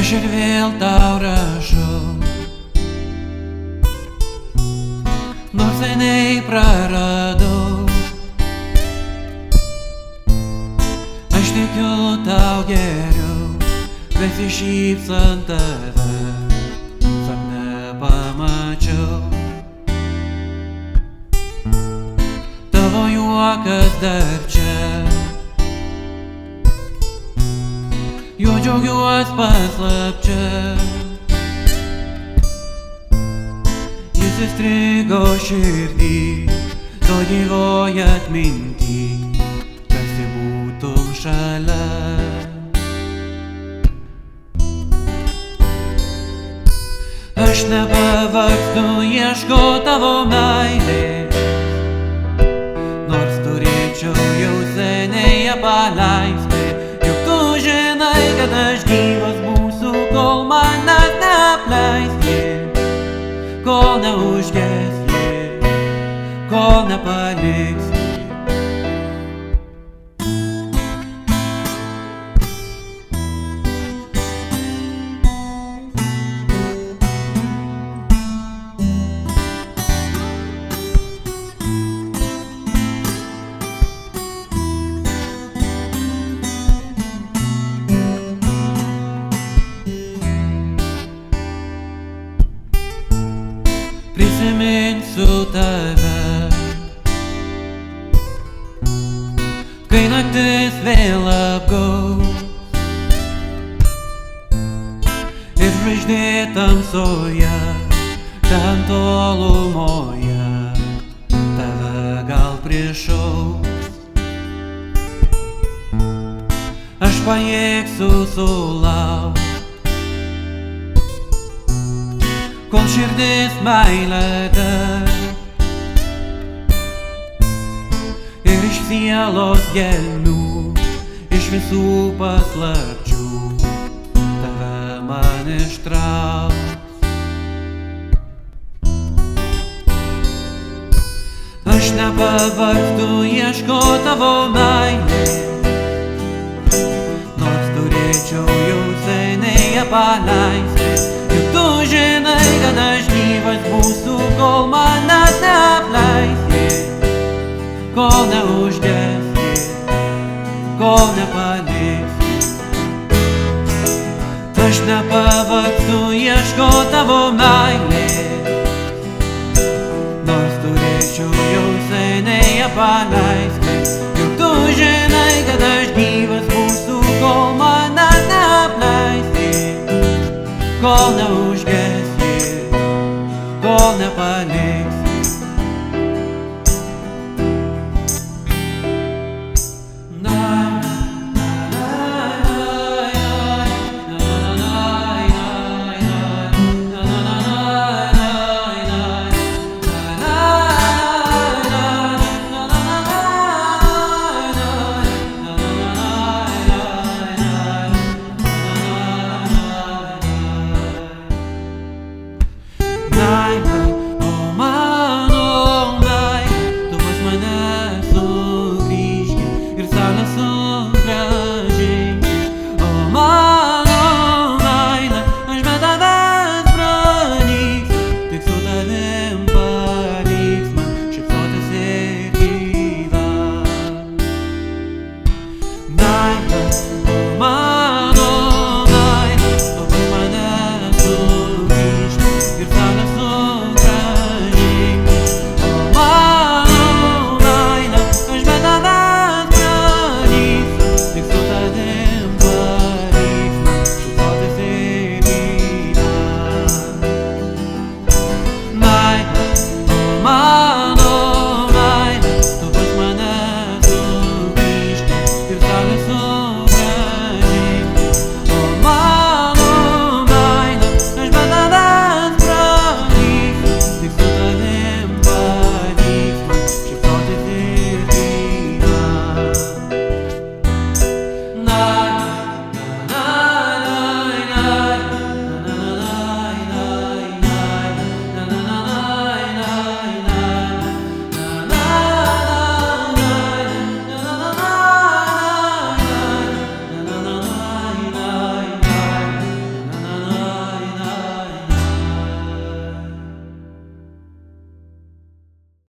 Aš ir vėl tau rašau, nors seniai praradau. Aš tikiu tau geriau, besišypsant tave, sapne pamačiau. Tavo juokas dar čia, juo džiaugiuos paslapčia. Jis įstrigo širdį, to gyvoja atmintį, tarsi būtum šalia. Aš nepavargstu, ieškau tavo meilės, nors turėčiau jau seniai ją paleisti. Juk tu žinai, kad aš gyvas būsiu, kol manęs neapleis ji, kol neužges ji, kol nepaliks ji. Prisiminsiu tave, kai naktis vėl apgaus ir žvaigždė tamsoje, ten tolumoje tave gal prišaus. Aš pajėgsiu sulaukt, kol širdis meilę dar, ir iš sielos gelmių, iš visų paslapčių tave man ištrauks. Aš nepavargstu, ieškau tavo meilės, nors turėčiau jau seniai ją paleisti. Juk tu žinai, kad aš gyvas būsiu, kol manęs neapleis ji, kol neužges ji, kol nepaliks ji. Aš nepavargstu, ieškau tavo meilės, nors turėčiau jau seniai ją paleisti. Juk tu žinai, kad aš gyvas būsiu, kol manęs neapleis ji, kol neužges ji, kol nepaliks.